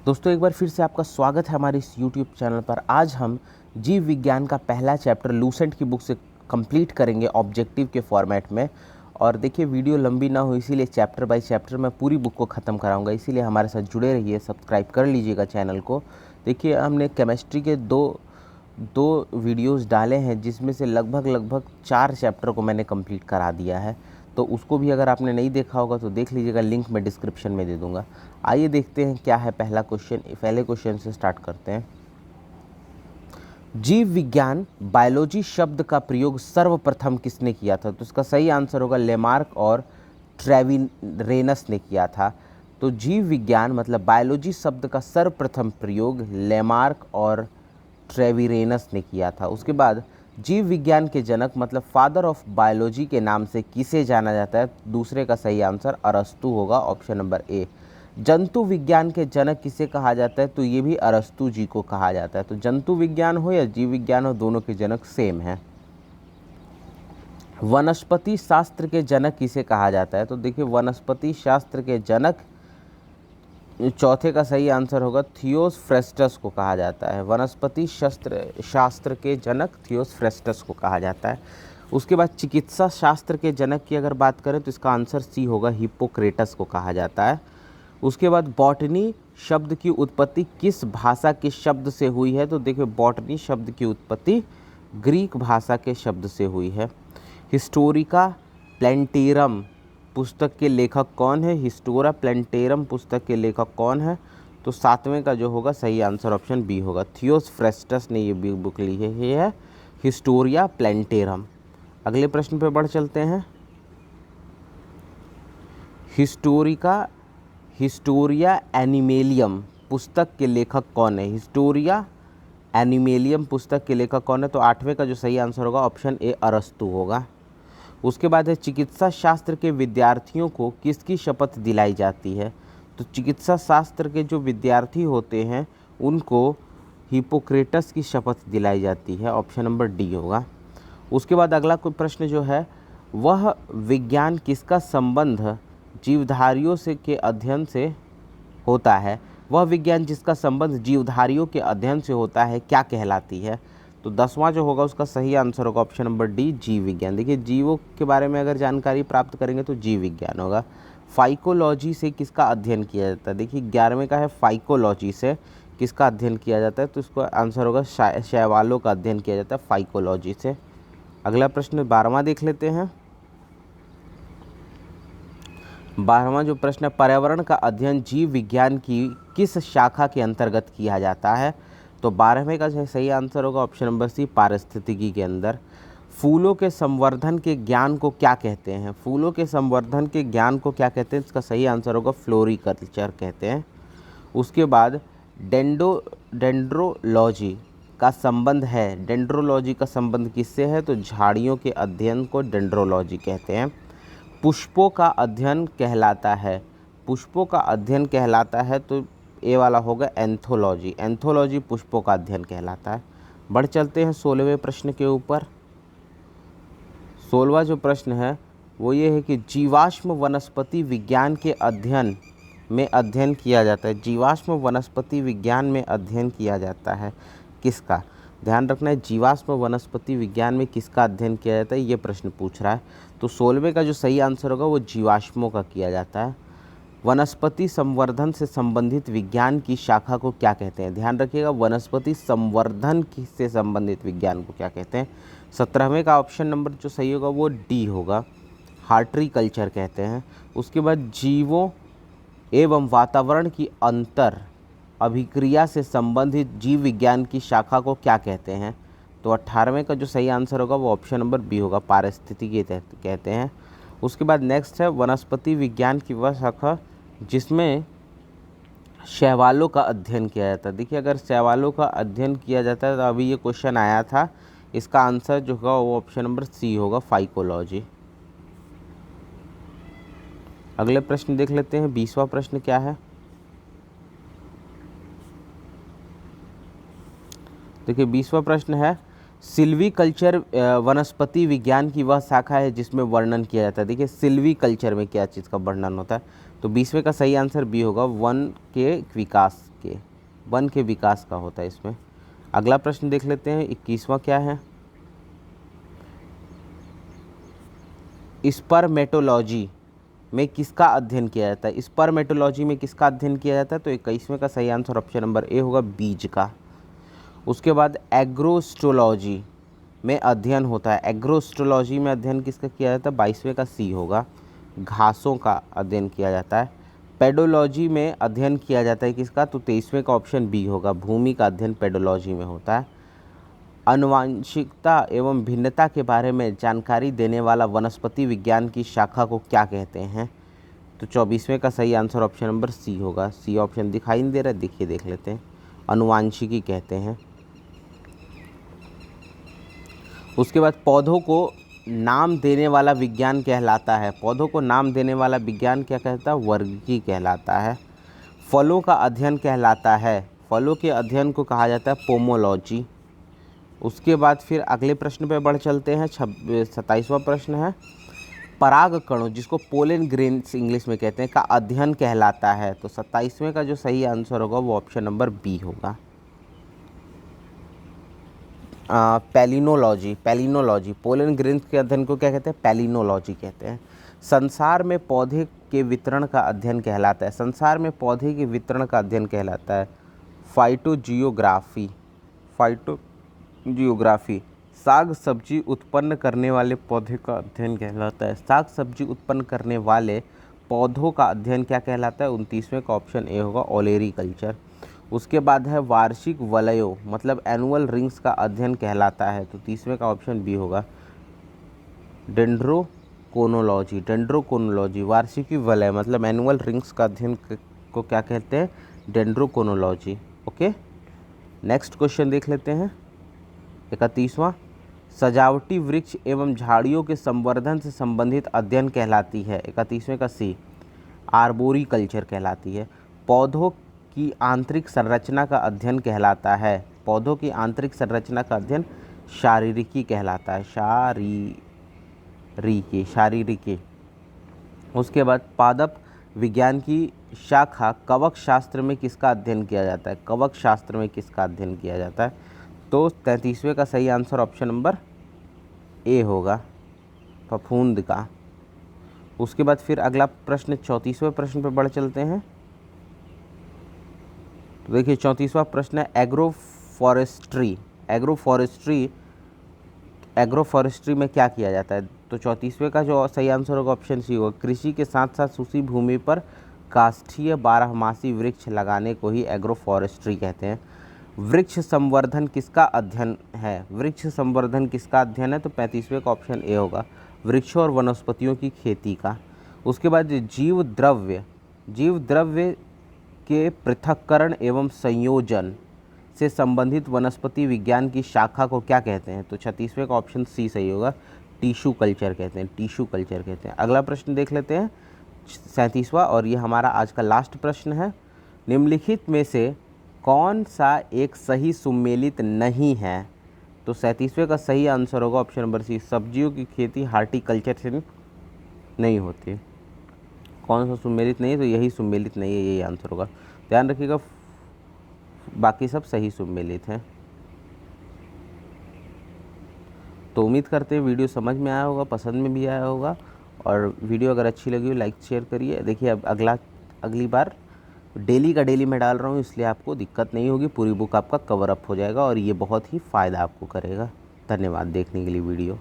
दोस्तों एक बार फिर से आपका स्वागत है हमारे इस YouTube चैनल पर। आज हम जीव विज्ञान का पहला चैप्टर लूसेंट की बुक से कंप्लीट करेंगे ऑब्जेक्टिव के फॉर्मेट में। और देखिए वीडियो लंबी ना हो इसीलिए चैप्टर बाय चैप्टर मैं पूरी बुक को ख़त्म कराऊंगा, इसीलिए हमारे साथ जुड़े रहिए, सब्सक्राइब कर लीजिएगा चैनल को। देखिए हमने केमिस्ट्री के दो वीडियोस डाले हैं जिसमें से लगभग 4 चैप्टर को मैंने कंप्लीट करा दिया है, तो उसको भी अगर आपने नहीं देखा होगा तो देख लीजिएगा, लिंक मैं डिस्क्रिप्शन में दे दूंगा। आइए देखते हैं क्या है पहला क्वेश्चन। पहले क्वेश्चन से स्टार्ट करते हैं। जीव विज्ञान बायोलॉजी शब्द का प्रयोग सर्वप्रथम किसने किया था? तो इसका सही आंसर होगा लेमार्क और ट्रेविरेनस ने किया था। तो जीव विज्ञान मतलब बायोलॉजी शब्द का सर्वप्रथम प्रयोग लेमार्क और ट्रेविरेनस ने किया था। उसके बाद जीव विज्ञान के जनक मतलब फादर ऑफ बायोलॉजी के नाम से किसे जाना जाता है? दूसरे का सही आंसर अरस्तु होगा, ऑप्शन नंबर ए। जंतु विज्ञान के जनक किसे कहा जाता है? तो ये भी अरस्तु जी को कहा जाता है। तो जंतु विज्ञान हो या जीव विज्ञान हो, दोनों के जनक सेम हैं। वनस्पति शास्त्र के जनक किसे कहा जाता है? तो देखिए वनस्पति शास्त्र के जनक, चौथे का सही आंसर होगा थियोफ्रेस्टस को कहा जाता है। वनस्पति शास्त्र के जनक थियोफ्रेस्टस को कहा जाता है। उसके बाद चिकित्सा शास्त्र के जनक की अगर बात करें तो इसका आंसर सी होगा, हिप्पोक्रेटस को कहा जाता है। उसके बाद बॉटनी शब्द की उत्पत्ति किस भाषा के शब्द से हुई है? तो देखिए बॉटनी शब्द की उत्पत्ति ग्रीक भाषा के शब्द से हुई है। हिस्टोरिका प्लेंटेरम पुस्तक के लेखक कौन है? हिस्टोरा प्लेंटेरम पुस्तक के लेखक कौन है? तो 7वें का जो होगा सही आंसर ऑप्शन बी होगा, थियोफ्रेस्टस ने ये बुक ली है। ये है हिस्टोरिया प्लेंटेरम। अगले प्रश्न पे बढ़ चलते हैं। हिस्टोरिया एनिमेलियम पुस्तक के लेखक कौन है? हिस्टोरिया एनिमेलियम पुस्तक के लेखक कौन है? तो 8वें का जो सही आंसर होगा ऑप्शन ए अरस्तु होगा। उसके बाद है चिकित्सा शास्त्र के विद्यार्थियों को किसकी शपथ दिलाई जाती है? तो चिकित्सा शास्त्र के जो विद्यार्थी होते हैं उनको हिप्पोक्रेटस की शपथ दिलाई जाती है, ऑप्शन नंबर डी होगा। उसके बाद अगला कोई प्रश्न जो है, वह विज्ञान किसका संबंध जीवधारियों से के अध्ययन से होता है? वह विज्ञान जिसका संबंध जीवधारियों के अध्ययन से होता है क्या कहलाती है? तो 10वां जो होगा उसका सही आंसर होगा ऑप्शन नंबर डी, जीव विज्ञान। देखिए जीवों के बारे में अगर जानकारी प्राप्त करेंगे तो जीव विज्ञान होगा। फाइकोलॉजी से किसका अध्ययन किया जाता है? देखिए 11वें का है फाइकोलॉजी से किसका अध्ययन किया जाता है? तो इसका आंसर होगा शैवालों का अध्ययन किया जाता है फाइकोलॉजी से। अगला प्रश्न 12वां देख लेते हैं। 12वां जो प्रश्न है, पर्यावरण का अध्ययन जीव विज्ञान की किस शाखा के अंतर्गत किया जाता है? तो 12वें का सही आंसर होगा ऑप्शन नंबर सी, पारिस्थितिकी के अंदर। फूलों के संवर्धन के ज्ञान को क्या कहते हैं? फूलों के संवर्धन के ज्ञान को क्या कहते हैं? इसका सही आंसर होगा फ्लोरिकल्चर कहते हैं। उसके बाद डेंड्रोलॉजी का संबंध है, डेंड्रोलॉजी का संबंध किससे है? तो झाड़ियों के अध्ययन को डेंड्रोलॉजी कहते हैं। पुष्पों का अध्ययन कहलाता है, पुष्पों का अध्ययन कहलाता है तो ए वाला होगा एंथोलॉजी, एंथोलॉजी पुष्पों का अध्ययन कहलाता है। बढ़ चलते हैं 16वें प्रश्न के ऊपर। 16वां जो प्रश्न है वो ये है कि जीवाश्म वनस्पति विज्ञान के अध्ययन किया जाता है। जीवाश्म वनस्पति विज्ञान में अध्ययन किया जाता है किसका? ध्यान रखना है, जीवाश्म वनस्पति विज्ञान में किसका अध्ययन किया जाता है, ये प्रश्न पूछ रहा है। तो 16वें का जो सही आंसर होगा वो जीवाश्मों का किया जाता है। वनस्पति संवर्धन से संबंधित विज्ञान की शाखा को क्या कहते हैं? ध्यान रखिएगा, वनस्पति संवर्धन से संबंधित विज्ञान को क्या कहते हैं? 17वें का ऑप्शन नंबर जो सही होगा वो डी होगा, हार्टिकल्चर कहते हैं। उसके बाद जीवों एवं वातावरण की अंतर अभिक्रिया से संबंधित जीव विज्ञान की शाखा को क्या कहते हैं? तो 18वें का जो सही आंसर होगा वो ऑप्शन नंबर बी होगा, पारिस्थितिकी कहते हैं। उसके बाद नेक्स्ट है वनस्पति विज्ञान की वह शाखा जिसमें शैवालों का अध्ययन किया जाता है। देखिए अगर शैवालों का अध्ययन किया जाता है तो अभी ये क्वेश्चन आया था, इसका आंसर जो होगा वो ऑप्शन नंबर सी होगा, फाइकोलॉजी। अगले प्रश्न देख लेते हैं, 20वां प्रश्न क्या है। देखिए 20वां प्रश्न है, सिल्वीकल्चर वनस्पति विज्ञान की वह शाखा है जिसमें वर्णन किया जाता है। देखिए सिल्वीकल्चर में क्या चीज़ का वर्णन होता है? तो 20वें का सही आंसर बी होगा, वन के विकास का होता है इसमें। अगला प्रश्न देख लेते हैं, 21वां क्या है। स्पर्मेटोलॉजी में किसका अध्ययन किया जाता है? स्पर्मेटोलॉजी में किसका अध्ययन किया जाता है? तो 21वें का सही आंसर ऑप्शन नंबर ए होगा, बीज का। उसके बाद एग्रोस्टोलॉजी में अध्ययन होता है। एग्रोस्टोलॉजी में अध्ययन किसका किया जाता है? 22वें का सी होगा, घासों का अध्ययन किया जाता है। पेडोलॉजी में अध्ययन किया जाता है किसका? तो 23वें का ऑप्शन बी होगा, भूमि का अध्ययन पेडोलॉजी में होता है। आनुवांशिकता एवं भिन्नता के बारे में जानकारी देने वाला वनस्पति विज्ञान की शाखा को क्या कहते हैं? तो 24वें का सही आंसर ऑप्शन नंबर सी होगा। सी ऑप्शन दिखाई नहीं दे रहा है, देखिए देख लेते हैं, आनुवांशिकी कहते हैं। उसके बाद पौधों को नाम देने वाला विज्ञान कहलाता है। पौधों को नाम देने वाला विज्ञान क्या कहता है? वर्गीकी कहलाता है। फलों का अध्ययन कहलाता है, फलों के अध्ययन को कहा जाता है पोमोलॉजी। उसके बाद फिर अगले प्रश्न पे बढ़ चलते हैं। 27वां प्रश्न है, पराग कणों, जिसको पोलन ग्रेन्स इंग्लिश में कहते हैं, का अध्ययन कहलाता है। तो 27वें का जो सही आंसर होगा वो ऑप्शन नंबर बी होगा, पैलिनोलॉजी। पोलन ग्रेन्स के अध्ययन को क्या कहते हैं? पैलिनोलॉजी कहते हैं। संसार में पौधे के वितरण का अध्ययन कहलाता है। संसार में पौधे के वितरण का अध्ययन कहलाता है फाइटोजियोग्राफी। साग सब्जी उत्पन्न करने वाले पौधे का अध्ययन कहलाता है। साग सब्जी उत्पन्न करने वाले पौधों का अध्ययन क्या कहलाता है? 29वें का ऑप्शन ए होगा, ओलेरीकल्चर। उसके बाद है वार्षिक वलयों मतलब एनुअल रिंग्स का अध्ययन कहलाता है। तो 30वें का ऑप्शन बी होगा, डेंड्रोकोनोलॉजी। वार्षिकी वलय मतलब एनुअल रिंग्स का अध्ययन को क्या कहते हैं? डेंड्रोकोनोलॉजी। ओके, नेक्स्ट क्वेश्चन देख लेते हैं, 31वां, सजावटी वृक्ष एवं झाड़ियों के संवर्धन से संबंधित अध्ययन कहलाती है। 31वें का सी, आर्बोरिकल्चर कहलाती है। पौधों की आंतरिक संरचना का अध्ययन कहलाता है। पौधों की आंतरिक संरचना का अध्ययन शारीरिकी कहलाता है, शारीरिकी। उसके बाद पादप विज्ञान की शाखा कवक शास्त्र में किसका अध्ययन किया जाता है? कवक शास्त्र में किसका अध्ययन किया जाता है? तो 33वें का सही आंसर ऑप्शन नंबर ए होगा, फफूंद का। उसके बाद फिर अगला प्रश्न 34वें प्रश्न पर बढ़ चलते हैं। तो देखिए 34वां प्रश्न है, एग्रोफॉरेस्ट्री में क्या किया जाता है? तो 34वें का जो सही आंसर होगा ऑप्शन सी होगा, कृषि के साथ साथ सूखी भूमि पर काष्ठीय बारहमासी वृक्ष लगाने को ही एग्रोफॉरेस्ट्री कहते हैं। वृक्ष संवर्धन किसका अध्ययन है? वृक्ष संवर्धन किसका अध्ययन है? तो 35वें का ऑप्शन ए होगा, वृक्षों और वनस्पतियों की खेती का। उसके बाद जीव द्रव्य के पृथक्करण एवं संयोजन से संबंधित वनस्पति विज्ञान की शाखा को क्या कहते हैं? तो 36वें का ऑप्शन सी सही होगा, टिश्यू कल्चर कहते हैं। अगला प्रश्न देख लेते हैं 37वां, और ये हमारा आज का लास्ट प्रश्न है। निम्नलिखित में से कौन सा एक सही सुमेलित नहीं है? तो 37वें का सही आंसर होगा ऑप्शन नंबर सी, सब्जियों की खेती हार्टिकल्चर से नहीं होती। कौन सा सुमेलित नहीं है? तो यही सुमेलित नहीं है, यही आंसर होगा। ध्यान रखिएगा, बाकी सब सही सुमेलित हैं। तो उम्मीद करते हैं वीडियो समझ में आया होगा, पसंद में भी आया होगा, और वीडियो अगर अच्छी लगी हो लाइक शेयर करिए। देखिए अब अगली बार डेली का डेली मैं डाल रहा हूँ, इसलिए आपको दिक्कत नहीं होगी, पूरी बुक आपका कवर अप हो जाएगा और ये बहुत ही फ़ायदा आपको करेगा। धन्यवाद देखने के लिए वीडियो।